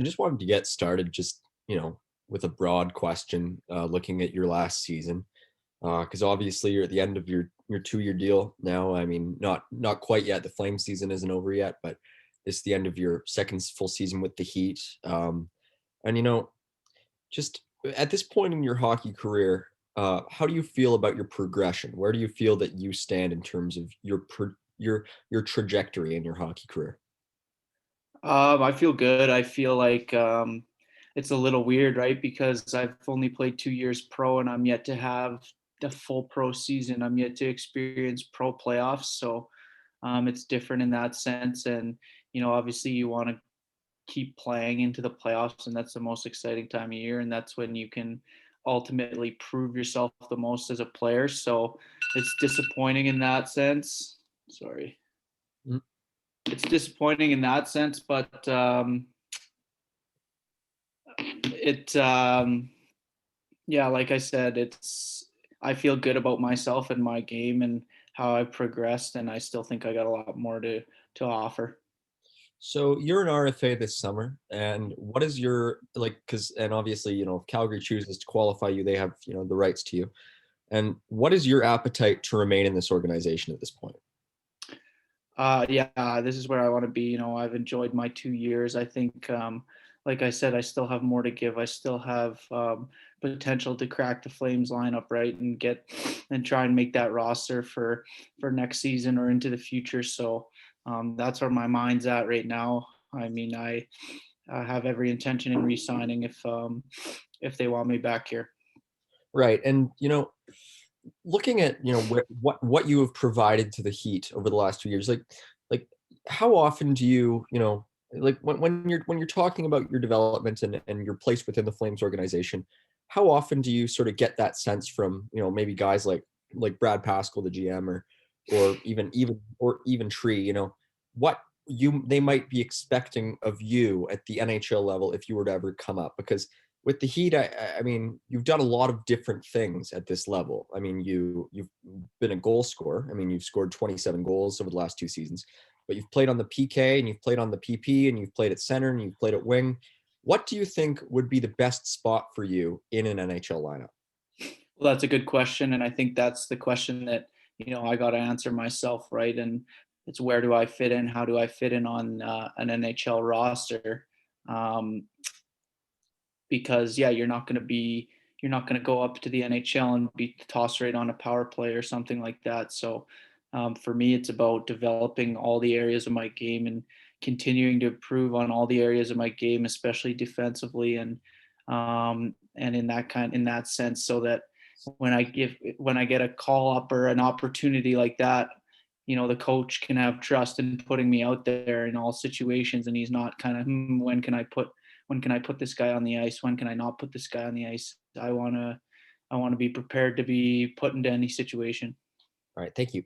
I just wanted to get started just, with a broad question, looking at your last season. Because obviously you're at the end of your 2-year deal now. I mean, not quite yet. The Flame season isn't over yet, but it's the end of your second full season with the Heat. And just at this point in your hockey career, how do you feel about your progression? Where do you feel that you stand in terms of your trajectory in your hockey career? I feel good. I feel like it's a little weird, right? Because I've only played 2 years pro, and I'm yet to have the full pro season. I'm yet to experience pro playoffs, so it's different in that sense. And obviously, you want to keep playing into the playoffs, and that's the most exciting time of year, and that's when you can ultimately prove yourself the most as a player. So it's disappointing in that sense. Sorry. Mm. It's disappointing in that sense, but it yeah, like I said, I feel good about myself and my game and how I've progressed, and I still think I got a lot more to offer. So you're an RFA this summer, and what is your like? Because and obviously, if Calgary chooses to qualify you, they have the rights to you. And what is your appetite to remain in this organization at this point? Yeah, this is where I want to be. I've enjoyed my 2 years. I think, like I said, I still have more to give. I still have potential to crack the Flames lineup, right, and try and make that roster for next season or into the future. So that's where my mind's at right now. I mean, I have every intention in re-signing if they want me back here. Right, and looking at what you have provided to the Heat over the last 2 years, like how often do like when you're talking about your development and your place within the Flames organization, how often do you sort of get that sense from maybe guys like Brad Pascal, the GM, or even Tree, what they might be expecting of you at the NHL level if you were to ever come up? Because with the Heat, I mean, you've done a lot of different things at this level. I mean, you've been a goal scorer. I mean, you've scored 27 goals over the last 2 seasons, but you've played on the PK and you've played on the PP and you've played at center and you've played at wing. What do you think would be the best spot for you in an NHL lineup? Well, that's a good question, and I think that's the question that I got to answer myself, right? And it's, where do I fit in? How do I fit in on an NHL roster? Um, because yeah, you're not going to go up to the NHL and be tossed right on a power play or something like that. So for me, it's about developing all the areas of my game and continuing to improve on all the areas of my game, especially defensively and in that sense, so that when I get a call up or an opportunity like that, the coach can have trust in putting me out there in all situations, and he's not kind of, when can I put this guy on the ice? When can I not put this guy on the ice? I want to be prepared to be put into any situation. All right, thank you.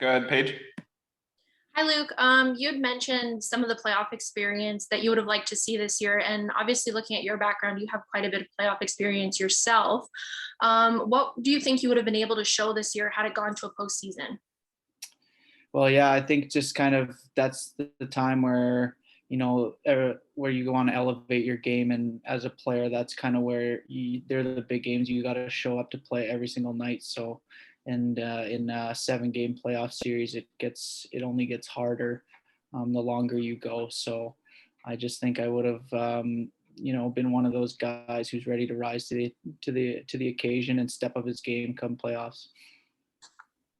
Go ahead, Paige. Hi, Luke. You had mentioned some of the playoff experience that you would have liked to see this year. And obviously, looking at your background, you have quite a bit of playoff experience yourself. What do you think you would have been able to show this year had it gone to a postseason? Well, yeah, I think just kind of that's the time where where you want to elevate your game, and as a player, that's kind of where they're the big games. You got to show up to play every single night. So, and in a 7-game playoff series, it only gets harder the longer you go. So, I just think I would have been one of those guys who's ready to rise to the occasion and step up his game come playoffs.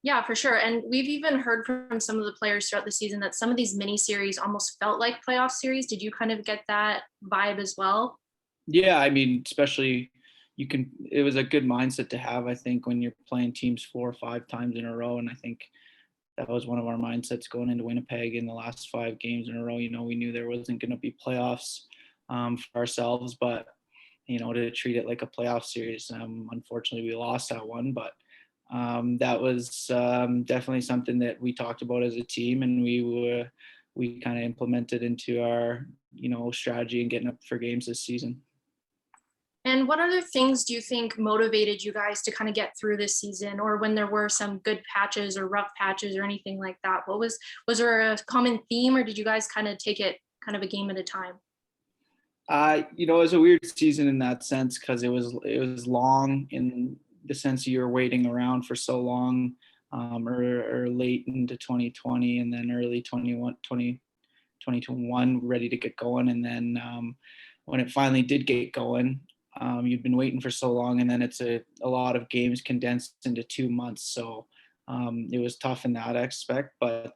Yeah, for sure. And we've even heard from some of the players throughout the season that some of these mini series almost felt like playoff series. Did you kind of get that vibe as well? Yeah, I mean, especially it was a good mindset to have, I think, when you're playing teams 4 or 5 times in a row. And I think that was one of our mindsets going into Winnipeg in the last 5 games in a row. We knew there wasn't going to be playoffs for ourselves, but, to treat it like a playoff series. Unfortunately, we lost that one, but that was definitely something that we talked about as a team, and we kind of implemented into our strategy and getting up for games this season. And what other things do you think motivated you guys to kind of get through this season, or when there were some good patches or rough patches or anything like that? Was there a common theme, or did you guys kind of take it kind of a game at a time? It was a weird season in that sense because it was long in the sense you were waiting around for so long, or late into 2020 and then early 2021 ready to get going. And then when it finally did get going, you've been waiting for so long, and then it's a lot of games condensed into 2 months. So it was tough in that aspect, but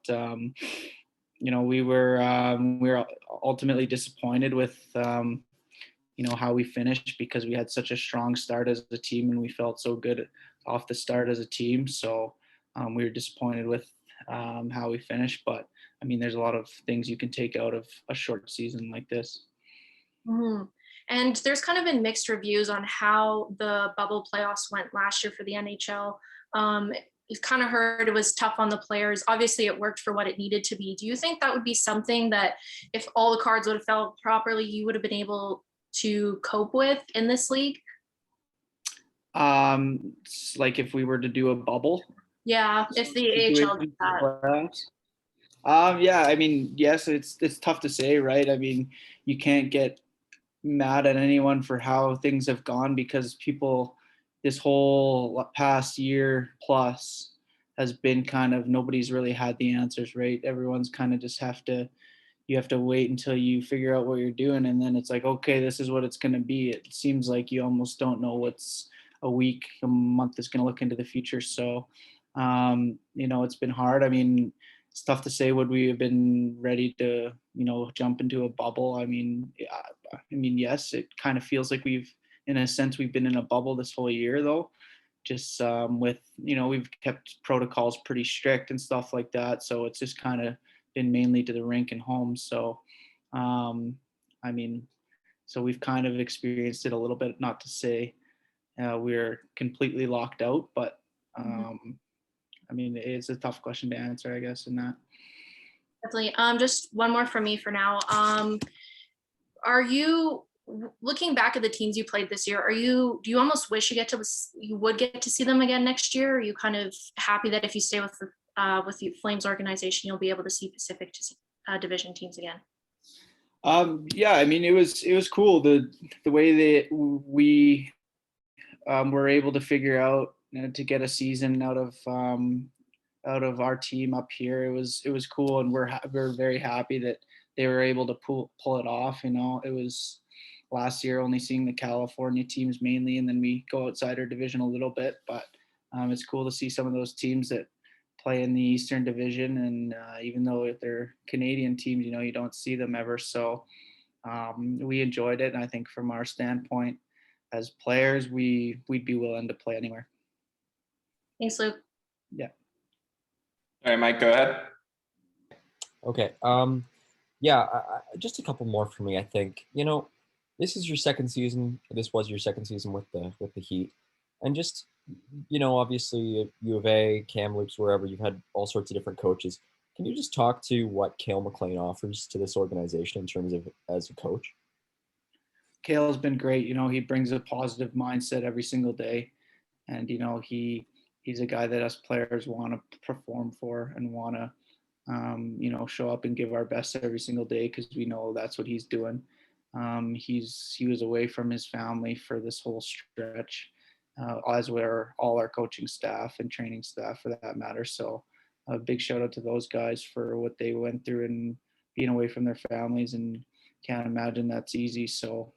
we were ultimately disappointed with how we finished, because we had such a strong start as a team and we felt so good off the start as a team. So we were disappointed with how we finished, but I mean, there's a lot of things you can take out of a short season like this. Mm-hmm. And there's kind of been mixed reviews on how the bubble playoffs went last year for the NHL. You've kind of heard it was tough on the players. Obviously, it worked for what it needed to be. Do you think that would be something that, if all the cards would have fell properly, you would have been able to cope with in this league? Like if we were to do a bubble Yeah, if the AHL did situation that. for playoffs. Yeah, I mean, yes, it's tough to say, right? I mean, you can't get mad at anyone for how things have gone, because people this whole past year plus has been kind of, nobody's really had the answers, right? Everyone's kind of just you have to wait until you figure out what you're doing, and then it's like, okay, this is what it's going to be. It seems like you almost don't know what's a week, a month is going to look into the future. So it's been hard. I mean, it's tough to say, would we have been ready to jump into a bubble? I mean, yes, it kind of feels like in a sense we've been in a bubble this whole year, though, just with we've kept protocols pretty strict and stuff like that, so it's just kind of been mainly to the rink and home. So I mean, so we've kind of experienced it a little bit, not to say we're completely locked out, but I mean, it's a tough question to answer, I guess, in that. Definitely. Just one more from me for now. Are you, looking back at the teams you played this year, do you almost wish you would get to see them again next year? Or are you kind of happy that if you stay with the Flames organization, you'll be able to see Pacific Division teams again? Yeah, I mean, it was cool the way that we were able to figure out to get a season out of our team up here. It was cool, and we're very happy that they were able to pull it off. It was last year only seeing the California teams mainly, and then we go outside our division a little bit. But it's cool to see some of those teams that play in the Eastern Division, and even though they're Canadian teams, you don't see them ever. So we enjoyed it, and I think from our standpoint as players, we'd be willing to play anywhere. Thanks, Luke. Yeah. All right, Mike, go ahead. Okay. Yeah, just a couple more for me. I think this is your second season. This was your second season with the Heat, and just obviously U of A, Kamloops, wherever, you've had all sorts of different coaches. Can you just talk to what Cale McLean offers to this organization in terms of as a coach? Cale's been great. He brings a positive mindset every single day, and he's a guy that us players want to perform for and want to show up and give our best every single day, because we know that's what he's doing. He was away from his family for this whole stretch, as were all our coaching staff and training staff for that matter. So a big shout out to those guys for what they went through and being away from their families, and can't imagine that's easy. So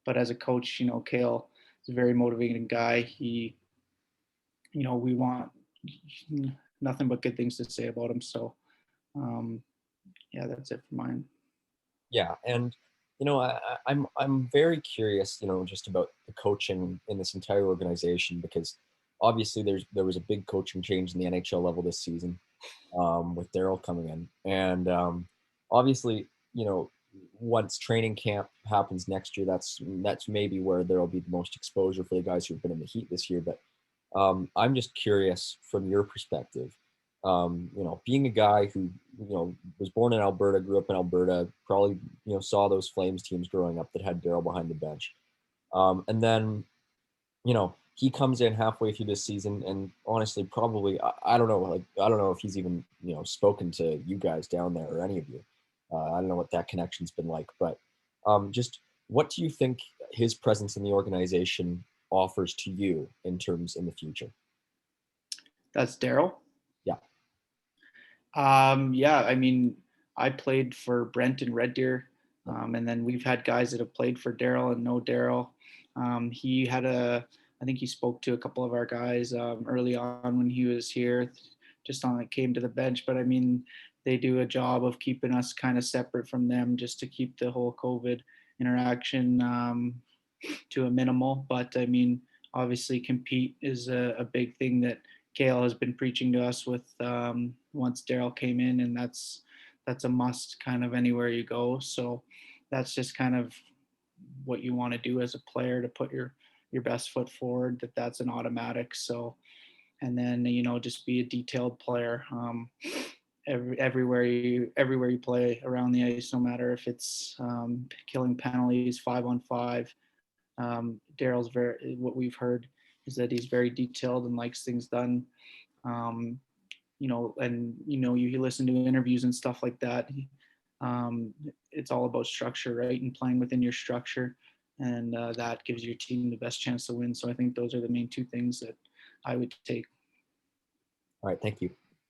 but as a coach, Cale is a very motivating guy. We want nothing but good things to say about him. So yeah, that's it for mine. Yeah, and I'm very curious, just about the coaching in this entire organization, because obviously there was a big coaching change in the NHL level this season, with Daryl coming in, and obviously once training camp happens next year, that's maybe where there will be the most exposure for the guys who've been in the Heat this year. But I'm just curious from your perspective, being a guy who, was born in Alberta, grew up in Alberta, probably, saw those Flames teams growing up that had Daryl behind the bench. And then, he comes in halfway through this season, and honestly, probably, I don't know if he's even, spoken to you guys down there or any of you. I don't know what that connection's been like, but just what do you think his presence in the organization offers to you in the future? That's Daryl. Yeah. Yeah, I mean, I played for Brent and Red Deer, and then we've had guys that have played for Daryl and know Daryl. He had I think he spoke to a couple of our guys early on when he was here, just on it came to the bench. But I mean, they do a job of keeping us kind of separate from them, just to keep the whole COVID interaction to a minimal. But I mean, obviously, compete is a big thing that Kale has been preaching to us with once Daryl came in, and that's a must kind of anywhere you go. So that's just kind of what you want to do as a player, to put your best foot forward. That's an automatic. So, and then just be a detailed player. Everywhere you play around the ice, no matter if it's killing penalties 5-on-5. Daryl's what we've heard is that he's very detailed and likes things done. Um, you listen to interviews and stuff like that. It's all about structure, right? And playing within your structure, and that gives your team the best chance to win. So I think those are the main two things that I would take. All right, thank you.